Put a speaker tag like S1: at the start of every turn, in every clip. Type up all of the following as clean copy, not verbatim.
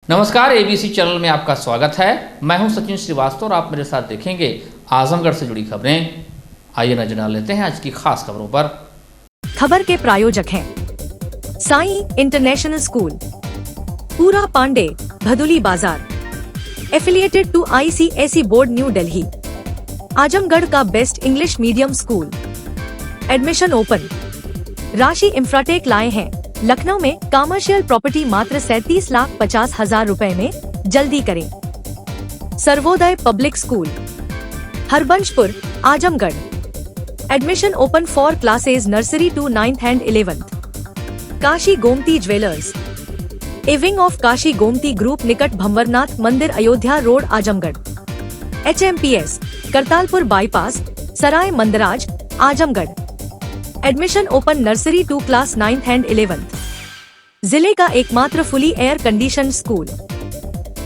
S1: नमस्कार, ABC channel में आपका स्वागत है। मैं हूं सचिन श्रीवास्तव और आप मेरे साथ देखेंगे आजमगढ़ से जुड़ी खबरें। आइए नजर डाल लेते हैं आज की खास खबरों पर।
S2: खबर के प्रायोजक हैं साई इंटरनेशनल स्कूल, पूरा Pande, Bhaduli Bazar, affiliated to ICSE board new Delhi, Azamgarh का best English medium school. Admission open. Rashi Infratech लाए हैं। लखनऊ में कमर्शियल प्रॉपर्टी मात्र 37,50,000 रुपए में, जल्दी करें। Sarvodaya public school, Harbanshpur, Azamgarh. Admission open for classes nursery to 9th and 11th। Kashi Gomti jewellers, a wing of Kashi Gomti group, निकट भंवरनाथ मंदिर, Ayodhya road, Azamgarh. HMPS, Kartalpur bypass, Sarai Mandraj, Azamgarh. Admission open nursery to class 9th and 11th। जिले का एकमात्र फुली एयर कंडीशन स्कूल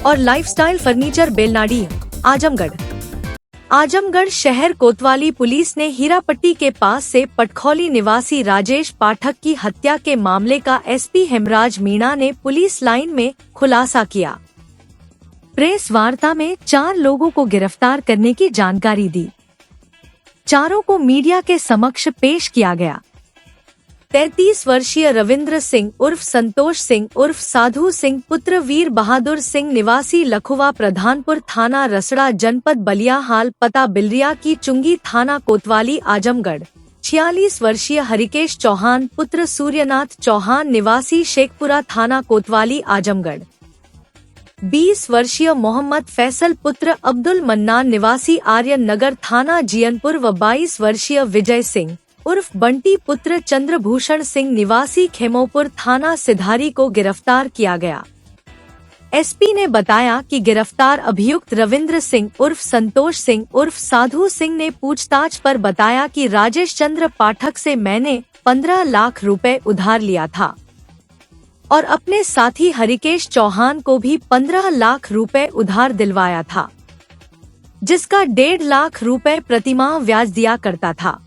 S2: और lifestyle furniture, Belnadi, Azamgarh. Azamgarh शहर कोतवाली police ने हीरापट्टी के पास से पटखौली निवासी राजेश पाठक की हत्या के मामले का SP हेमराज मीणा ने पुलिस लाइन में खुलासा किया। प्रेस वार्ता में 4 लोगों को गिरफ्तार करने की जानकारी दी। चारों को मीडिया के समक्ष पेश किया गया। 33 वर्षीय रविंद्र सिंह उर्फ संतोष सिंह उर्फ साधु सिंह पुत्र वीर बहादुर सिंह निवासी लखुवा प्रधानपुर थाना रसड़ा जनपद बलिया, हाल पता बिलरिया की चुंगी थाना कोतवाली, आजमगढ़। 46 वर्षीय हरिकेश चौहान पुत्र सूर्यनाथ चौहान निवासी शेखपुरा थाना कोतवाली, आजमगढ़। 20 वर्षीय मोहम्मद फैसल पुत्र अब्दुल मन्नान निवासी आर्यन नगर थाना जियनपुर व 22 वर्षीय विजय सिंह उर्फ बंटी पुत्र चंद्रभूषण सिंह निवासी खेमोपुर थाना सिधारी को गिरफ्तार किया गया। SP ने बताया कि गिरफ्तार अभियुक्त रविंद्र सिंह उर्फ संतोष सिंह उर्फ साधु सिंह ने पूछताछ पर बताया कि राजेश चंद्र पाठक से मैंने 15 लाख रुपए उधार लिया था और अपने साथी हरिकेश चौहान को भी 15 लाख रुपए उधार दिलवाया था, जिसका 1.5 लाख रुपए प्रतिमाह ब्याज दिया करता था।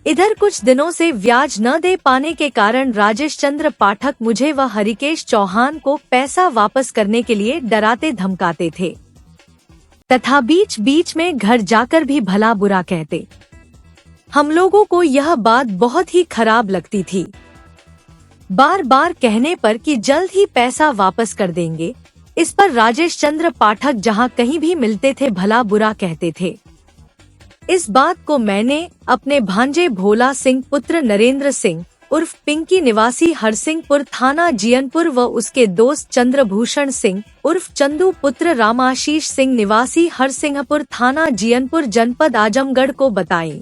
S2: इधर कुछ दिनों से ब्याज न दे पाने के कारण राजेश चंद्र पाठक मुझे व हरिकेश चौहान को पैसा वापस करने के लिए डराते धमकाते थे तथा बीच बीच में घर जाकर भी भला बुरा कहते। हम लोगों को यह बात बहुत ही खराब लगती थी। बार बार कहने पर कि जल्द ही पैसा वापस कर देंगे, इस पर राजेश चंद्र पाठक जहां कहीं भी मिलते थे भला बुरा कहते थे। इस बात को मैंने अपने भांजे भोला सिंह पुत्र नरेंद्र सिंह उर्फ पिंकी निवासी हरसिंहपुर थाना जियनपुर व उसके दोस्त चंद्रभूषण सिंह उर्फ चंदू पुत्र रामाशीष सिंह निवासी हरसिंहपुर थाना जियनपुर जनपद आजमगढ़ को बताई।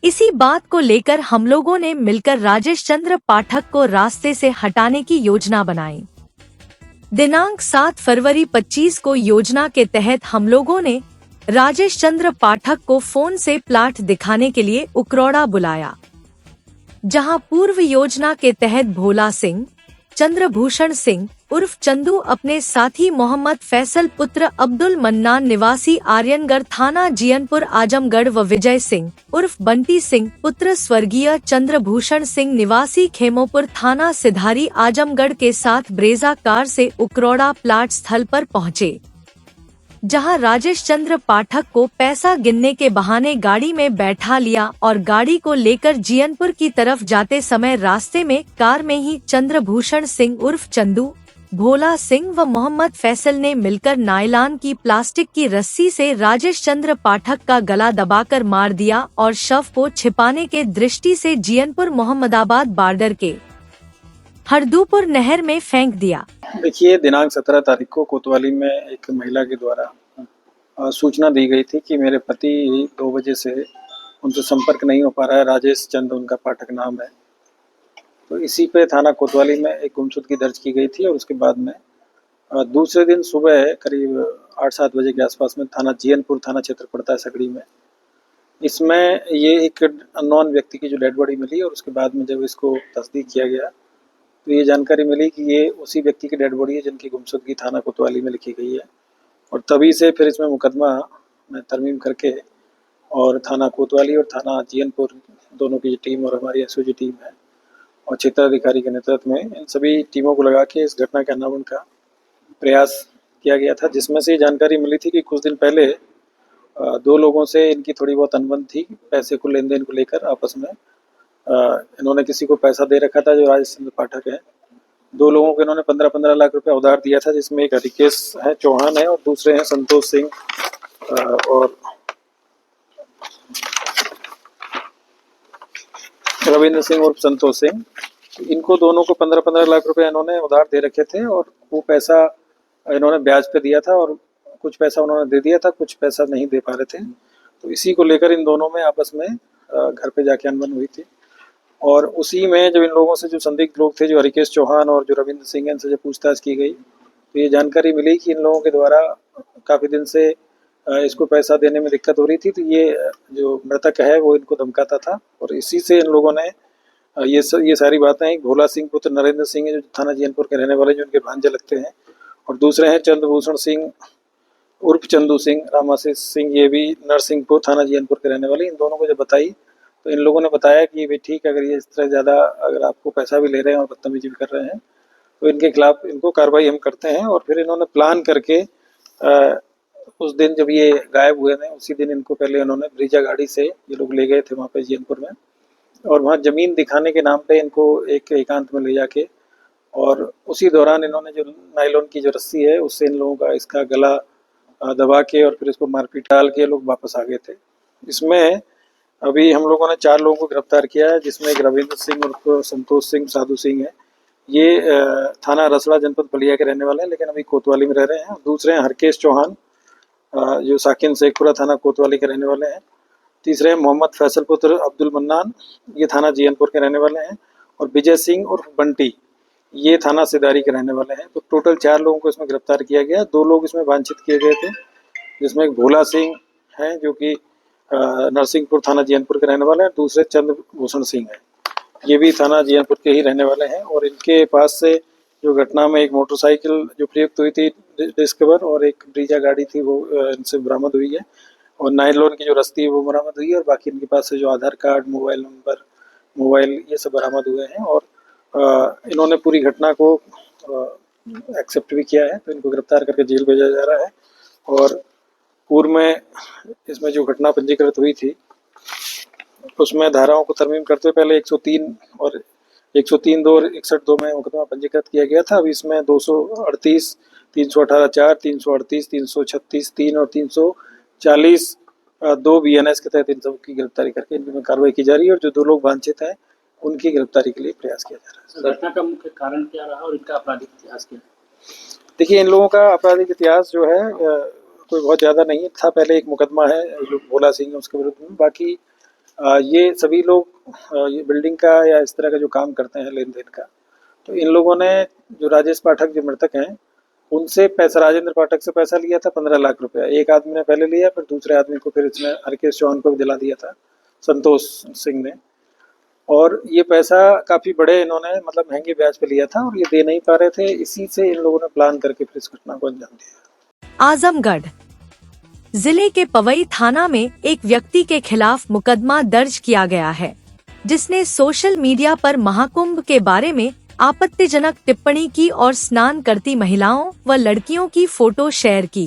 S2: इसी बात को लेकर हम लोगों ने मिलकर राजेश चंद्र पाठक को रास्ते से हटाने की योजना बनाई। दिनांक 7 फरवरी 25 को योजना के तहत हम लोगों ने राजेश चंद्र पाठक को फोन से प्लाट दिखाने के लिए उकरौड़ा बुलाया, जहां पूर्व योजना के तहत भोला सिंह, चंद्रभूषण सिंह उर्फ चंदू अपने साथी मोहम्मद फैसल पुत्र अब्दुल मन्नान निवासी आर्यनगढ़ थाना जियनपुर, आजमगढ़ व विजय सिंह उर्फ बंटी सिंह पुत्र स्वर्गीय चंद्रभूषण सिंह निवासी खेमोपुर थाना सिधारी, आजमगढ़ के साथ ब्रेजा कार से उकरौड़ा प्लाट स्थल पर पहुँचे, जहां राजेश चंद्र पाठक को पैसा गिनने के बहाने गाड़ी में बैठा लिया और गाड़ी को लेकर जियनपुर की तरफ जाते समय रास्ते में कार में ही चंद्रभूषण सिंह उर्फ चंदू, भोला सिंह व मोहम्मद फैसल ने मिलकर नायलान की प्लास्टिक की रस्सी से राजेश चंद्र पाठक का गला दबाकर मार दिया और शव को छिपाने के दृष्टि से जियनपुर मोहम्मदाबाद बॉर्डर के हरदूपुर नहर में फेंक दिया।
S3: देखिए, दिनांक 17 तारीख को कोतवाली में एक महिला के द्वारा सूचना दी गई थी कि मेरे पति 2 बजे से उनसे संपर्क नहीं हो पा रहा है। राजेश चंद उनका पाठक नाम है। तो इसी पे थाना कोतवाली में एक गुमशुदगी दर्ज की गई थी और उसके बाद में दूसरे दिन सुबह करीब 8-7 बजे के आसपास में थाना जियनपुर थाना क्षेत्र पड़ता है सकड़ी में, इसमें ये एक अननोन व्यक्ति की जो डेड बॉडी मिली और उसके बाद में जब इसको तस्दीक किया गया तो ये जानकारी मिली कि ये उसी व्यक्ति की डेड बॉडी है जिनकी गुमशुदगी थाना कोतवाली में लिखी गई है। और तभी से फिर इसमें मुकदमा में तरमीम करके और थाना कोतवाली और थाना जियनपुर दोनों की टीम और हमारी SOG टीम है और क्षेत्राधिकारी के नेतृत्व में इन सभी टीमों को लगा के इस घटना के अनावरण का प्रयास किया गया था, जिसमें से जानकारी मिली थी कि कुछ दिन पहले 2 लोगों से इनकी थोड़ी बहुत अनबन थी पैसे को लेन देन को लेकर आपस में। इन्होंने किसी को पैसा दे रखा था जो राजेश चंद्र पाठक है। 2 लोगों को इन्होंने 15-15 लाख रुपए उधार दिया था, जिसमें एक हरिकेश है चौहान है और दूसरे हैं संतोष सिंह और रविंद्र सिंह और संतोष सिंह। इनको दोनों को 15-15 लाख रुपए इन्होंने उधार दे रखे थे और वो पैसा इन्होंने ब्याज पे दिया था और कुछ पैसा उन्होंने दे दिया था, कुछ पैसा नहीं दे पा रहे थे। तो इसी को लेकर इन दोनों में आपस में घर पे जाके अनबन हुई थी और उसी में जब इन लोगों से जो संदिग्ध लोग थे, जो हरिकेश चौहान और जो रविंद्र सिंह, इनसे जब पूछताछ की गई तो ये जानकारी मिली कि इन लोगों के द्वारा काफ़ी दिन से इसको पैसा देने में दिक्कत हो रही थी। तो ये जो मृतक है वो इनको धमकाता था और इसी से इन लोगों ने ये सारी बातें हैं। भोला सिंह पुत्र नरेंद्र सिंह है जो थाना जीयनपुर के रहने वाले, जो उनके भांजे लगते हैं, और दूसरे हैं चंद्रभूषण सिंह उर्फ चंदू सिंह, रामाशीष सिंह, ये भी नरसिंहपुर थाना जीयनपुर के रहने वाले। इन दोनों को जब बताई तो इन लोगों ने बताया कि भाई ठीक, अगर ये इस तरह ज़्यादा अगर आपको पैसा भी ले रहे हैं और बदतमीजी भी कर रहे हैं तो इनके खिलाफ इनको कार्रवाई हम करते हैं। और फिर इन्होंने प्लान करके उस दिन जब ये गायब हुए थे उसी दिन इनको पहले इन्होंने ब्रीजा गाड़ी से ये लोग ले गए थे वहाँ पे जीयनपुर में, और वहाँ ज़मीन दिखाने के नाम पे इनको एक एकांत में ले जाके और उसी दौरान इन्होंने जो नायलॉन की जो रस्सी है उससे इन लोगों का इसका गला दबा के और फिर इसको मारपीट डाल के लोग वापस आ गए थे। इसमें अभी हम लोगों ने 4 लोगों को गिरफ्तार किया है, जिसमें एक रविंद्र सिंह और संतोष सिंह साधु सिंह है। ये थाना रसड़ा जनपद बलिया के रहने वाले हैं, लेकिन अभी कोतवाली में रह रहे हैं। दूसरे हैं हरकेश चौहान जो साकिन शेखपुरा थाना कोतवाली के रहने वाले हैं। तीसरे हैं मोहम्मद फैसल पुत्र अब्दुल मन्नान, ये थाना जीयनपुर के रहने वाले हैं। और विजय सिंह उर्फ बंटी, ये थाना सिदारी के रहने वाले हैं। तो टोटल 4 लोगों को इसमें गिरफ्तार किया गया। 2 लोग इसमें वांछित किए गए थे, जिसमें एक भोला सिंह हैं जो कि नरसिंहपुर थाना जीयनपुर के रहने वाले हैं, दूसरे चंद्रभूषण सिंह हैं, ये भी थाना जीयनपुर के ही रहने वाले हैं। और इनके पास से जो घटना में एक मोटरसाइकिल जो प्रयुक्त हुई थी डिस्कवर और एक ब्रीजा गाड़ी थी वो इनसे बरामद हुई है, और नायलॉन की जो रस्सी है वो बरामद हुई है, और बाकी इनके पास से जो आधार कार्ड, मोबाइल नंबर, मोबाइल, ये सब बरामद हुए हैं। और इन्होंने पूरी घटना को एक्सेप्ट भी किया है, तो इनको गिरफ्तार करके जेल भेजा जा रहा है। और पूर्व में इसमें जो घटना पंजीकृत हुई थी उसमें धाराओं को तरमीम करते हुए पहले 103 और 103(2) और 61(2) में मुकदमा पंजीकृत किया गया था। अब इसमें 238, 318(4), 338, 336 3 और 340 2 BNS के तहत इन सब की गिरफ्तारी करके इनमें कार्रवाई की जा रही है, और जो 2 लोग वांछित हैं उनकी गिरफ्तारी के लिए प्रयास किया जा रहा है।
S4: घटना का मुख्य कारण क्या रहा और इनका आपराधिक इतिहास क्या?
S3: देखिए, इन लोगों का आपराधिक इतिहास जो है कोई बहुत ज़्यादा नहीं था। पहले एक मुकदमा है जो भोला सिंह है उसके विरुद्ध में। बाकी ये सभी लोग ये बिल्डिंग का या इस तरह का जो काम करते हैं लेन देन का, तो इन लोगों ने जो राजेश पाठक जो मृतक हैं उनसे पैसा, राजेंद्र पाठक से पैसा लिया था 15 लाख रुपया। एक आदमी ने पहले लिया, फिर दूसरे आदमी को फिर इसमें हरकेश चौहान को भी दिला दिया था, संतोष सिंह ने। और ये पैसा काफ़ी बड़े इन्होंने मतलब महंगे ब्याज पे लिया था और ये दे नहीं पा रहे थे। इसी से इन लोगों ने प्लान करके फिर इस घटना को अंजाम दिया।
S2: आजमगढ़ जिले के पवई थाना में एक व्यक्ति के खिलाफ मुकदमा दर्ज किया गया है, जिसने सोशल मीडिया पर महाकुंभ के बारे में आपत्तिजनक टिप्पणी की और स्नान करती महिलाओं व लड़कियों की फोटो शेयर की।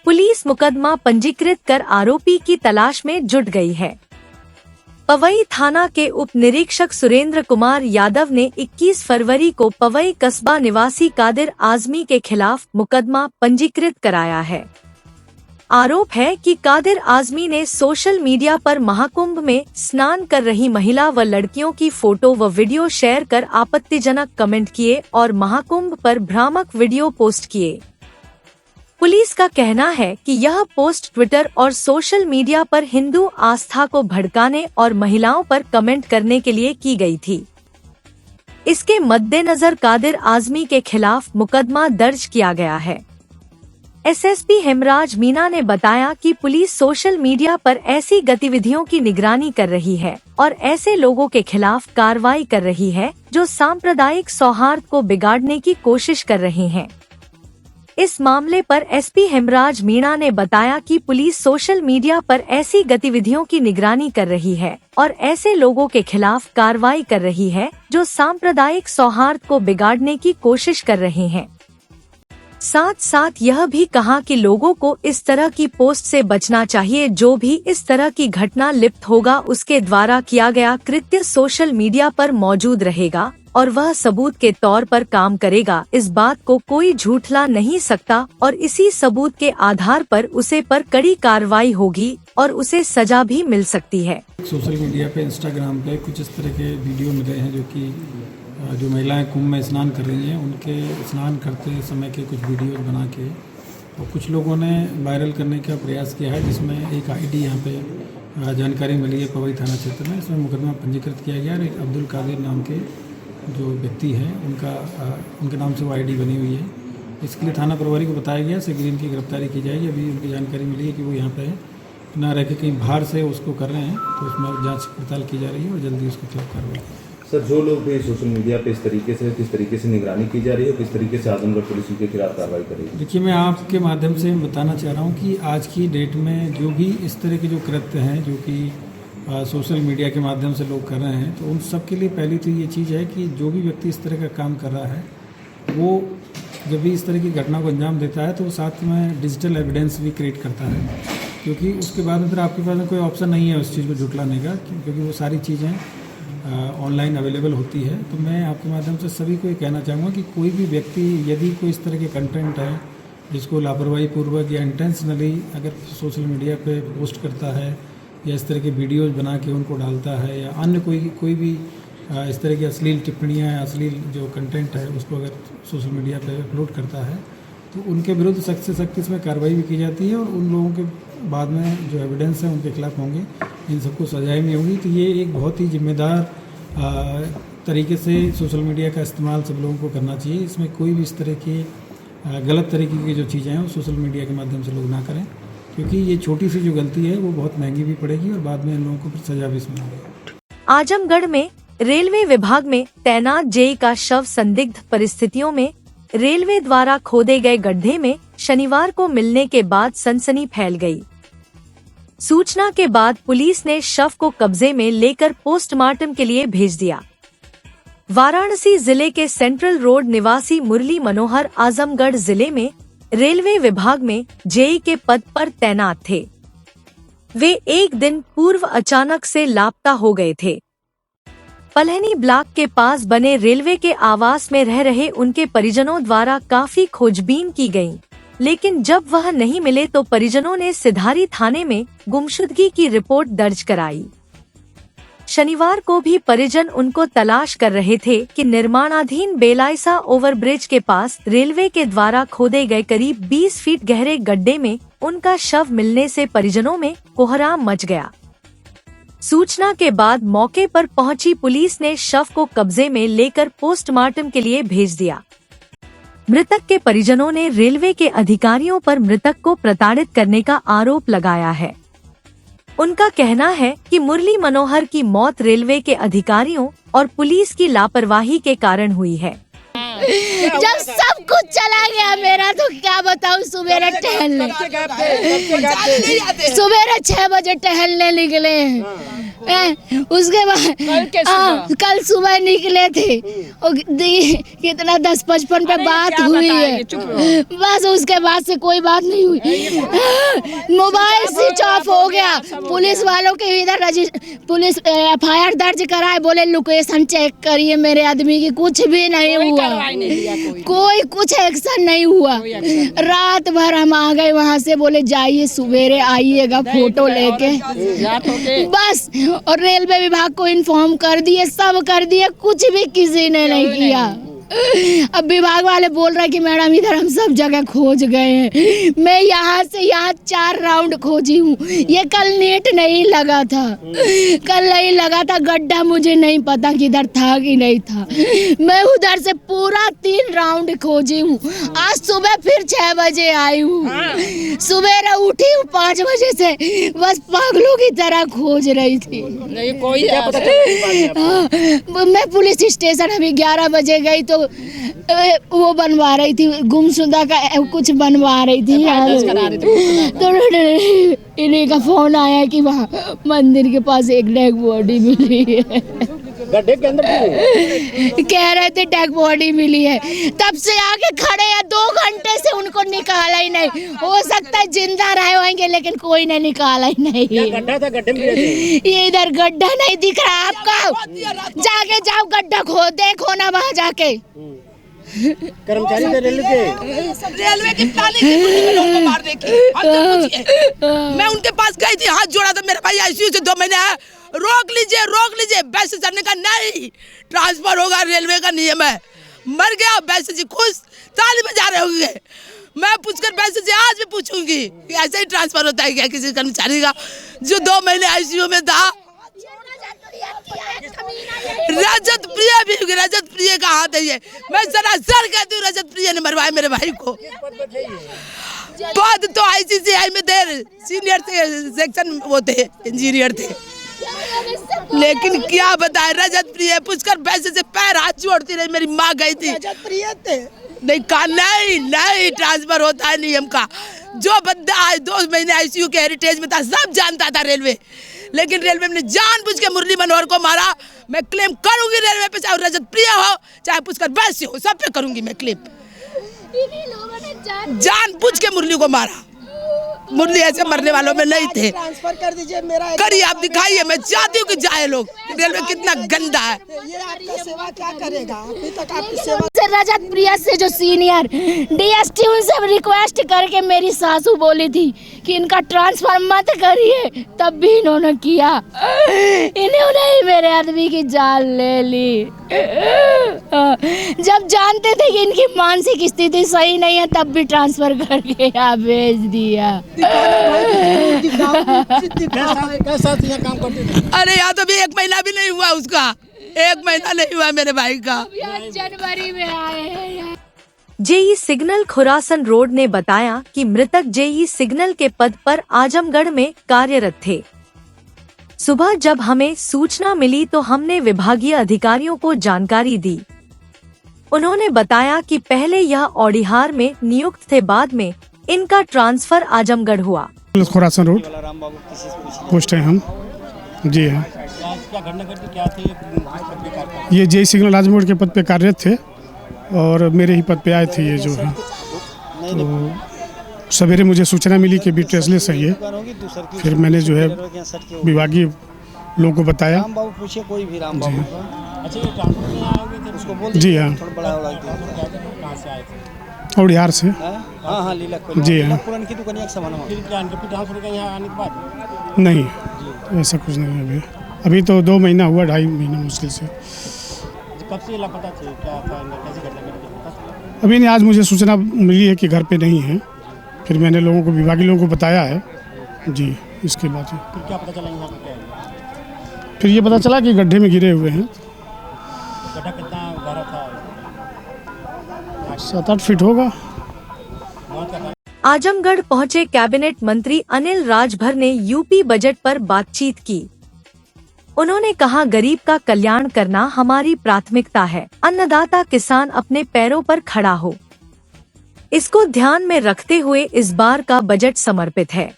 S2: पुलिस मुकदमा पंजीकृत कर आरोपी की तलाश में जुट गई है। पवई थाना के उप निरीक्षक सुरेंद्र कुमार यादव ने 21 फरवरी को पवई कस्बा निवासी कादिर आजमी के खिलाफ मुकदमा पंजीकृत कराया है। आरोप है कि कादिर आजमी ने सोशल मीडिया पर महाकुंभ में स्नान कर रही महिला व लड़कियों की फोटो व वीडियो शेयर कर आपत्तिजनक कमेंट किए और महाकुंभ पर भ्रामक वीडियो पोस्ट किए। पुलिस का कहना है कि यह पोस्ट ट्विटर और सोशल मीडिया पर हिंदू आस्था को भड़काने और महिलाओं पर कमेंट करने के लिए की गई थी। इसके मद्देनजर कादिर आजमी के खिलाफ मुकदमा दर्ज किया गया है। एसएसपी हेमराज मीना ने बताया कि पुलिस सोशल मीडिया पर ऐसी गतिविधियों की निगरानी कर रही है और ऐसे लोगों के खिलाफ कार्रवाई कर रही है जो सांप्रदायिक सौहार्द को बिगाड़ने की कोशिश कर रहे हैं। इस मामले पर एसपी हेमराज मीना ने बताया कि पुलिस सोशल मीडिया पर ऐसी गतिविधियों की निगरानी कर रही है और ऐसे लोगों के खिलाफ कार्रवाई कर रही है जो सांप्रदायिक सौहार्द को बिगाड़ने की कोशिश कर रहे हैं। साथ साथ यह भी कहा कि लोगों को इस तरह की पोस्ट से बचना चाहिए। जो भी इस तरह की घटना लिप्त होगा उसके द्वारा किया गया कृत्य सोशल मीडिया पर मौजूद रहेगा और वह सबूत के तौर पर काम करेगा। इस बात को कोई झूठला नहीं सकता और इसी सबूत के आधार पर उसे पर कड़ी कार्रवाई होगी और उसे सजा भी मिल सकती है।
S3: सोशल मीडिया पे, इंस्टाग्राम पे कुछ इस तरह के वीडियो मिले हैं जो महिलाएं कुंभ में स्नान कर रही हैं, उनके स्नान करते समय के कुछ वीडियोस बना के और कुछ लोगों ने वायरल करने का प्रयास किया है, जिसमें एक आईडी यहाँ पे जानकारी मिली है पवई थाना क्षेत्र में। इसमें मुकदमा पंजीकृत किया गया और एक अब्दुल कादिर नाम के जो व्यक्ति हैं उनके नाम से वो आईडी बनी हुई है। इसके लिए थाना प्रभारी को बताया गया, शीघ्र इनकी गिरफ्तारी की जाएगी। अभी उनकी जानकारी मिली है कि वो यहाँ पे ना रह के कहीं बाहर से उसको कर रहे हैं, तो उसमें जांच पड़ताल की जा रही है और जल्दी उसके खिलाफ कार्रवाई।
S5: सर, जो लोग भी सोशल मीडिया पे किस तरीके से निगरानी की जा रही है, किस तरीके से आजमगढ़ पुलिस उनके खिलाफ कार्रवाई करेगी?
S3: देखिए, मैं आपके माध्यम से बताना चाह रहा हूँ कि आज की डेट में जो भी इस तरह के जो कृत्य हैं जो कि सोशल मीडिया के माध्यम से लोग कर रहे हैं, तो उन सब के लिए पहली तो ये चीज़ है कि जो भी व्यक्ति इस तरह का काम कर रहा है वो जब भी इस तरह की घटना को अंजाम देता है तो साथ में डिजिटल एविडेंस भी क्रिएट करता है, क्योंकि उसके बाद में फिर आपके पास में कोई ऑप्शन नहीं है उस चीज़ को झुटलाने का, क्योंकि वो सारी चीज़ें ऑनलाइन अवेलेबल होती है। तो मैं आपके माध्यम से सभी को ये कहना चाहूँगा कि कोई भी व्यक्ति यदि कोई इस तरह के कंटेंट है जिसको लापरवाही पूर्वक या इंटेंशनली अगर सोशल मीडिया पे पोस्ट करता है या इस तरह के वीडियोज़ बना के उनको डालता है या अन्य कोई भी इस तरह की अश्लील टिप्पणियाँ या अश्लील जो कंटेंट है उसको अगर सोशल मीडिया पे अपलोड करता है तो उनके विरुद्ध सख्त से सख्त इसमें कार्रवाई भी की जाती है और उन लोगों के बाद में जो एविडेंस है उनके खिलाफ होंगे, इन सबको सजाएं भी होंगी। तो ये एक बहुत ही जिम्मेदार तरीके से सोशल मीडिया का इस्तेमाल सब लोगों को करना चाहिए। इसमें कोई भी इस तरह की गलत तरीके की जो चीज़ें हैं वो सोशल मीडिया के माध्यम से लोग ना करें, क्योंकि ये छोटी सी जो गलती है वो बहुत महंगी भी पड़ेगी और बाद में इन लोगों को फिर सजा भी सुनाएगी।
S2: आजमगढ़ में रेलवे विभाग में तैनात जेई का शव संदिग्ध परिस्थितियों में रेलवे द्वारा खोदे गए गड्ढे में शनिवार को मिलने के बाद सनसनी फैल गई। सूचना के बाद पुलिस ने शव को कब्जे में लेकर पोस्टमार्टम के लिए भेज दिया। वाराणसी जिले के सेंट्रल रोड निवासी मुरली मनोहर आजमगढ़ जिले में रेलवे विभाग में जेई के पद पर तैनात थे। वे एक दिन पूर्व अचानक से लापता हो गए थे। पलहनी ब्लॉक के पास बने रेलवे के आवास में रह रहे उनके परिजनों द्वारा काफी खोजबीन की गई, लेकिन जब वह नहीं मिले तो परिजनों ने सिधारी थाने में गुमशुदगी की रिपोर्ट दर्ज कराई। शनिवार को भी परिजन उनको तलाश कर रहे थे कि निर्माणाधीन बेलाइसा ओवरब्रिज के पास रेलवे के द्वारा खोदे गए करीब 20 फीट गहरे गड्ढे में उनका शव मिलने से परिजनों में कोहराम मच गया। सूचना के बाद मौके पर पहुंची पुलिस ने शव को कब्जे में लेकर पोस्टमार्टम के लिए भेज दिया। मृतक के परिजनों ने रेलवे के अधिकारियों पर मृतक को प्रताड़ित करने का आरोप लगाया है। उनका कहना है कि मुरली मनोहर की मौत रेलवे के अधिकारियों और पुलिस की लापरवाही के कारण हुई है।
S6: जब सब कुछ चला गया मेरा तो क्या बताऊं, सवेरे टहलने सवेरे 6 बजे टहलने निकले उसके बाद कल सुबह निकले थे कितना 10:55 पे बात हुई है, बस उसके बाद से कोई बात नहीं हुई। मोबाइल स्विच ऑफ हो गया। पुलिस वालों के इधर पुलिस FIR दर्ज कराए, बोले लोकेशन चेक करिए मेरे आदमी की, कुछ भी नहीं हुआ, कोई कुछ एक्शन नहीं हुआ। रात भर हम आ गए वहाँ से, बोले जाइए सवेरे आइएगा फोटो लेके, बस। और रेलवे विभाग को इन्फॉर्म कर दिए, सब कर दिए, कुछ भी किसी ने नहीं किया। अब विभाग वाले बोल रहे कि मैडम इधर हम सब जगह खोज गए हैं। मैं यहाँ से यहाँ 4 राउंड खोजी हूँ। ये कल नेट नहीं लगा था, कल नहीं लगा था गड्ढा, मुझे नहीं पता कि इधर था कि नहीं था। मैं उधर से पूरा 3 राउंड खोजी हूँ। आज सुबह फिर 6 बजे आई हूँ। सुबह उठी हूँ 5 बजे से, बस पागलों की तरह खोज रही थी। नहीं कोई मैं पुलिस स्टेशन अभी 11 बजे गई तो वो बनवा रही थी, गुमशुदा का कुछ बनवा रही थी तो इन्हीं का फोन आया कि वहाँ मंदिर के पास एक डेड बॉडी मिली है।
S7: गड्ढे के अंदर
S6: कह रहे थे डेड बॉडी मिली है, तब से आके खड़े हैं 2 घंटे से, उनको निकाला ही नहीं। हो सकता है जिंदा रहे होंगे लेकिन कोई ने निकाला ही नहीं।
S7: गड्ढा था, गड्ढे में गिरे थे।
S6: ये इधर गड्ढा नहीं दिख रहा आपको, जाके जाओ गड्ढा खो देखो ना वहाँ जाके।
S7: कर्मचारी थे रेलवे
S8: की प्लानिंग मार देखी। मैं उनके पास गई थी, हाथ जोड़ा था, मेरा भाई आईसीयू से 2 महीने है, रोक लीजिए। वैसे सर ने कहा नहीं, ट्रांसफर होगा, रेलवे का नियम है। मर गया वैसे जी, खुश ताली बजा रहे होंगे। मैं पूछकर वैसे जी आज भी पूछूंगी कि ऐसे ही ट्रांसफर होता है क्या किसी कर्मचारी का जो 2 महीने आईसीयू में था। रजत प्रिय का हाथ है ये। मैं सरासर कहती हूँ रजत प्रिय ने मरवाया मेरे भाई को। पद तो आईसीसीआई में थे, सीनियर थे, सेक्शन वो थे, इंजीनियर थे, लेकिन क्या बताए रजत प्रिय। पुष्कर पैसे से पैर हाथ जोड़ती रही, मेरी माँ गई थी, रजत प्रिय थे, नहीं कहा नहीं ट्रांसफर होता है नियम का। जो बंदा आज 2 महीने आईसीयू के हेरिटेज में था सब जानता था रेलवे, लेकिन रेलवे ने जानबूझ के मुरली मनोहर को मारा। मैं क्लेम करूंगी रेलवे पे, चाहे रजत प्रिय हो चाहे पुष्कर वैश्य हो, सब पे करूंगी मैं क्लेम। जानबूझ के मुरली को मारा, मुरली ऐसे मरने वालों में नहीं थे।
S9: ट्रांसफर कर दीजिए मेरा,
S8: करिए आप दिखाइए, मैं चाहती हूँ कि जाए लोग। रेलवे कितना गंदा है।
S9: ये आपका सेवा क्या करेगा? अभी तक आपकी सेवा
S6: रजत प्रिया से जो सीनियर डीएसटी उनसे रिक्वेस्ट करके मेरी सासू बोली थी कि इनका ट्रांसफर मत करिए, तब भी इन्होंने किया। इन्होंने ही मेरे आदमी की जान ले ली। जब जानते थे कि इनकी मानसिक स्थिति सही नहीं है तब भी ट्रांसफर करके यहाँ भेज दिया।
S7: काम करते थे।
S8: अरे यहाँ तो भी 1 महीना भी नहीं हुआ उसका, 1 महीना नहीं हुआ मेरे भाई का।
S6: जनवरी में आए हैं।
S2: जेई सिग्नल खुरासन रोड ने बताया कि मृतक जेई सिग्नल के पद पर आजमगढ़ में कार्यरत थे। सुबह जब हमें सूचना मिली तो हमने विभागीय अधिकारियों को जानकारी दी। उन्होंने बताया कि पहले यह औडिहार में नियुक्त थे, बाद में इनका ट्रांसफर आजमगढ़ हुआ।
S10: खुरासन रोड पोस्ट है हम जी हाँ। ये जेई सिग्नल आजमगढ़ के पद पे कार्यरत थे और मेरे ही पद पे आए थे ये जो है। तो सवेरे मुझे सूचना मिली कि बी ट्रेसलेस है ये, फिर मैंने जो है विभागीय लोगों को बताया। जी हाँ, औडिहार से। जी हाँ, नहीं ऐसा कुछ नहीं है अभी तो 2 महीना हुआ, 2.5 महीना मुश्किल से।
S7: कब से लापता थे, क्या था, कैसे घटना?
S10: अभी नहीं, आज मुझे सूचना मिली है कि घर पे नहीं है, फिर मैंने लोगों को विभागीय लोगों को बताया है जी। इसके बाद
S7: फिर क्या पता चला यहाँ पे क्या है?
S10: फिर ये पता चला कि गड्ढे में गिरे हुए हैं।
S7: गड्ढा कितना गहरा था?
S10: 7-8 फीट होगा।
S2: आजमगढ़ पहुंचे कैबिनेट मंत्री अनिल राजभर ने यूपी बजट पर बातचीत की। उन्होंने कहा, गरीब का कल्याण करना हमारी प्राथमिकता है। अन्नदाता किसान अपने पैरों पर खड़ा हो, इसको ध्यान में रखते हुए इस बार का बजट समर्पित है।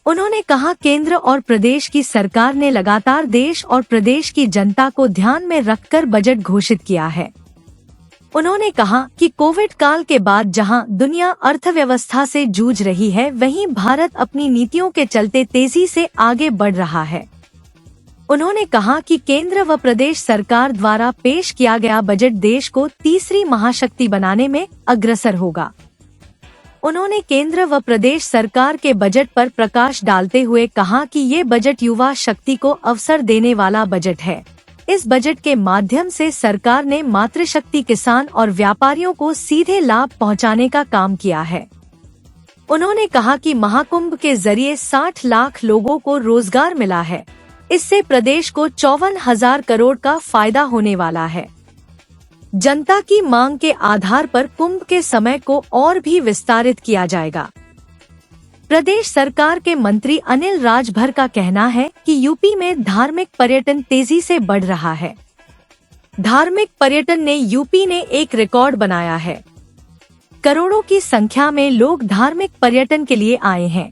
S2: उन्होंने कहा, केंद्र और प्रदेश की सरकार ने लगातार देश और प्रदेश की जनता को ध्यान में रखकर बजट घोषित किया है। उन्होंने कहा कि कोविड काल के बाद जहां दुनिया अर्थव्यवस्था से जूझ रही है, वहीं भारत अपनी नीतियों के चलते तेजी से आगे बढ़ रहा है। उन्होंने कहा कि केंद्र व प्रदेश सरकार द्वारा पेश किया गया बजट देश को तीसरी महाशक्ति बनाने में अग्रसर होगा। उन्होंने केंद्र व प्रदेश सरकार के बजट पर प्रकाश डालते हुए कहा कि ये बजट युवा शक्ति को अवसर देने वाला बजट है। इस बजट के माध्यम से सरकार ने मातृशक्ति किसान और व्यापारियों को सीधे लाभ पहुंचाने का काम किया है। उन्होंने कहा कि महाकुंभ के जरिए 60 लाख लोगों को रोजगार मिला है। इससे प्रदेश को 54,000 करोड़ का फायदा होने वाला है। जनता की मांग के आधार पर कुंभ के समय को और भी विस्तारित किया जाएगा। प्रदेश सरकार के मंत्री अनिल राजभर का कहना है कि यूपी में धार्मिक पर्यटन तेजी से बढ़ रहा है। धार्मिक पर्यटन ने यूपी ने एक रिकॉर्ड बनाया है। करोड़ों की संख्या में लोग धार्मिक पर्यटन के लिए आए हैं।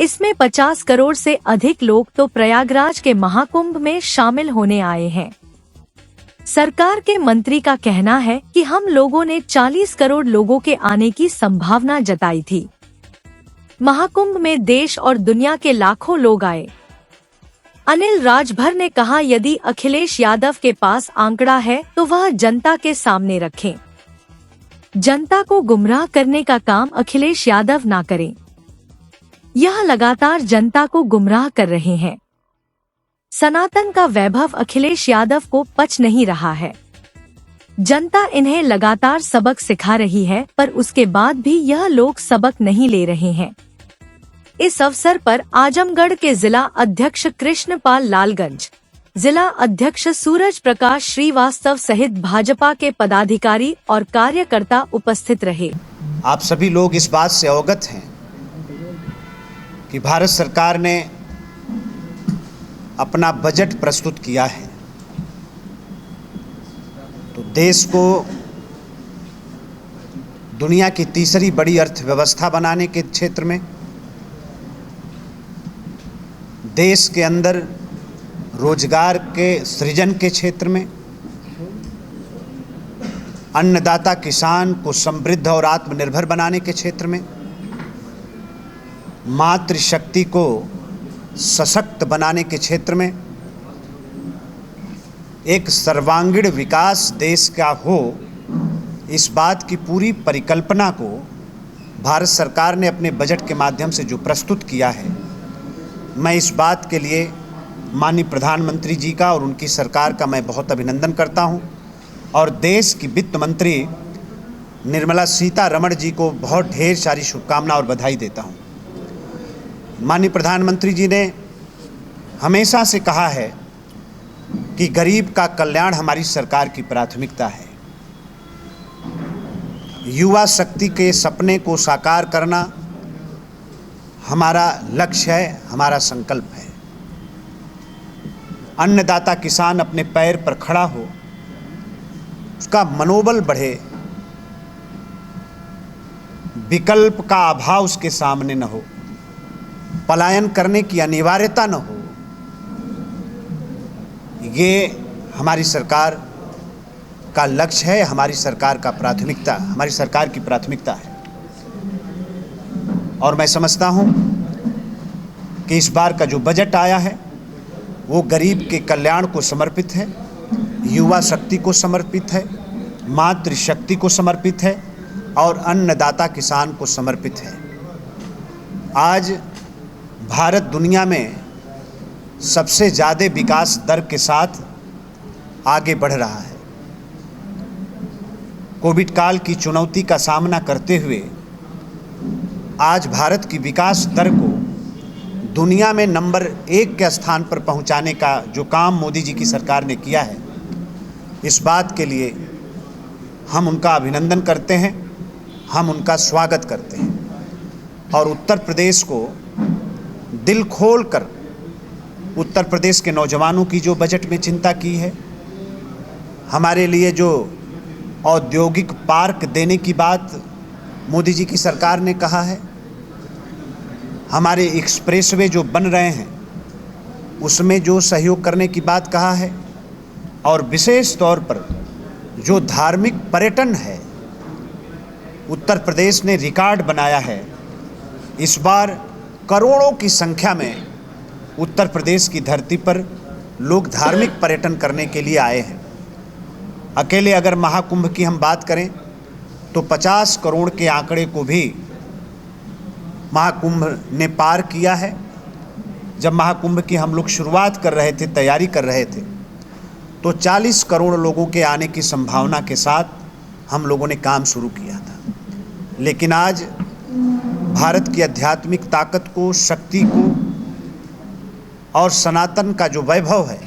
S2: इसमें 50 करोड़ से अधिक लोग तो प्रयागराज के महाकुंभ में शामिल होने आए हैं। सरकार के मंत्री का कहना है कि हम लोगों ने 40 करोड़ लोगों के आने की संभावना जताई थी। महाकुंभ में देश और दुनिया के लाखों लोग आए। अनिल राजभर ने कहा, यदि अखिलेश यादव के पास आंकड़ा है तो वह जनता के सामने रखें। जनता को गुमराह करने का काम अखिलेश यादव ना करें। यह लगातार जनता को गुमराह कर रहे हैं। सनातन का वैभव अखिलेश यादव को पच नहीं रहा है। जनता इन्हें लगातार सबक सिखा रही है, पर उसके बाद भी यह लोग सबक नहीं ले रहे हैं। इस अवसर पर आजमगढ़ के जिला अध्यक्ष कृष्णपाल लालगंज, जिला अध्यक्ष सूरज प्रकाश श्रीवास्तव सहित भाजपा के पदाधिकारी और कार्यकर्ता उपस्थित रहे।
S11: आप सभी लोग इस बात से अवगत हैं कि भारत सरकार ने अपना बजट प्रस्तुत किया है, तो देश को दुनिया की तीसरी बड़ी अर्थव्यवस्था बनाने के क्षेत्र में, देश के अंदर रोजगार के सृजन के क्षेत्र में, अन्नदाता किसान को समृद्ध और आत्मनिर्भर बनाने के क्षेत्र में, मातृशक्ति को सशक्त बनाने के क्षेत्र में, एक सर्वांगीण विकास देश का हो, इस बात की पूरी परिकल्पना को भारत सरकार ने अपने बजट के माध्यम से जो प्रस्तुत किया है, मैं इस बात के लिए माननीय प्रधानमंत्री जी का और उनकी सरकार का मैं बहुत अभिनंदन करता हूं, और देश की वित्त मंत्री निर्मला सीतारमण जी को बहुत ढेर सारी शुभकामना और बधाई देता हूं। माननीय प्रधानमंत्री जी ने हमेशा से कहा है कि गरीब का कल्याण हमारी सरकार की प्राथमिकता है। युवा शक्ति के सपने को साकार करना हमारा लक्ष्य है, हमारा संकल्प है। अन्नदाता किसान अपने पैर पर खड़ा हो, उसका मनोबल बढ़े, विकल्प का अभाव उसके सामने न हो, पलायन करने की अनिवार्यता न हो, ये हमारी सरकार का लक्ष्य है, हमारी सरकार का प्राथमिकता, हमारी सरकार की प्राथमिकता है। और मैं समझता हूं कि इस बार का जो बजट आया है वो गरीब के कल्याण को समर्पित है, युवा शक्ति को समर्पित है, मातृशक्ति को समर्पित है और अन्नदाता किसान को समर्पित है। आज भारत दुनिया में सबसे ज़्यादा विकास दर के साथ आगे बढ़ रहा है। कोविड काल की चुनौती का सामना करते हुए आज भारत की विकास दर को दुनिया में नंबर 1 के स्थान पर पहुंचाने का जो काम मोदी जी की सरकार ने किया है, इस बात के लिए हम उनका अभिनंदन करते हैं, हम उनका स्वागत करते हैं। और उत्तर प्रदेश को दिल खोल कर उत्तर प्रदेश के नौजवानों की जो बजट में चिंता की है, हमारे लिए जो औद्योगिक पार्क देने की बात मोदी जी की सरकार ने कहा है, हमारे एक्सप्रेसवे जो बन रहे हैं उसमें जो सहयोग करने की बात कहा है, और विशेष तौर पर जो धार्मिक पर्यटन है, उत्तर प्रदेश ने रिकॉर्ड बनाया है। इस बार करोड़ों की संख्या में उत्तर प्रदेश की धरती पर लोग धार्मिक पर्यटन करने के लिए आए हैं। अकेले अगर महाकुंभ की हम बात करें तो 50 करोड़ के आंकड़े को भी महाकुंभ ने पार किया है। जब महाकुंभ की हम लोग शुरुआत कर रहे थे, तैयारी कर रहे थे, तो 40 करोड़ लोगों के आने की संभावना के साथ हम लोगों ने काम शुरू किया था। लेकिन आज भारत की आध्यात्मिक ताकत को, शक्ति को और सनातन का जो वैभव है,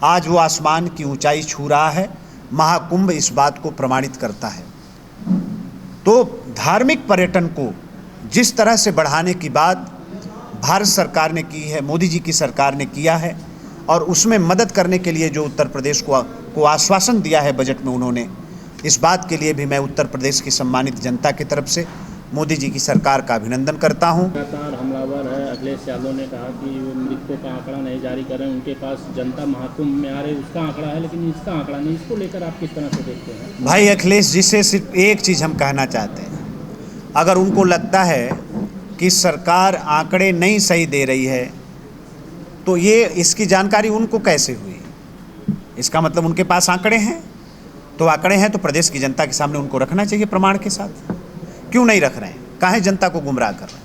S11: आज वो आसमान की ऊंचाई छू रहा है। महाकुंभ इस बात को प्रमाणित करता है। तो धार्मिक पर्यटन को जिस तरह से बढ़ाने की बात भारत सरकार ने की है, मोदी जी की सरकार ने किया है, और उसमें मदद करने के लिए जो उत्तर प्रदेश को आश्वासन दिया है बजट में उन्होंने, इस बात के लिए भी मैं उत्तर प्रदेश की सम्मानित जनता की तरफ से मोदी जी की सरकार का अभिनंदन करता हूं।
S7: लगातार हमलावर है
S4: अखिलेश यादव ने कहा कि वो मृतकों का आंकड़ा नहीं जारी कर रहे हैं, उनके पास जनता महाकुंभ में आ रही उसका आंकड़ा है लेकिन इसका आंकड़ा नहीं। इसको लेकर आप किस तरह से देखते हैं?
S11: भाई अखिलेश जी से सिर्फ एक चीज़ हम कहना चाहते हैं, अगर उनको लगता है कि सरकार आंकड़े नहीं सही दे रही है तो ये इसकी जानकारी उनको कैसे हुई? इसका मतलब उनके पास आंकड़े हैं, तो आंकड़े हैं तो प्रदेश की जनता के सामने उनको रखना चाहिए प्रमाण के साथ। क्यों नहीं रख रहे हैं? काहे जनता को गुमराह कर रहे हैं?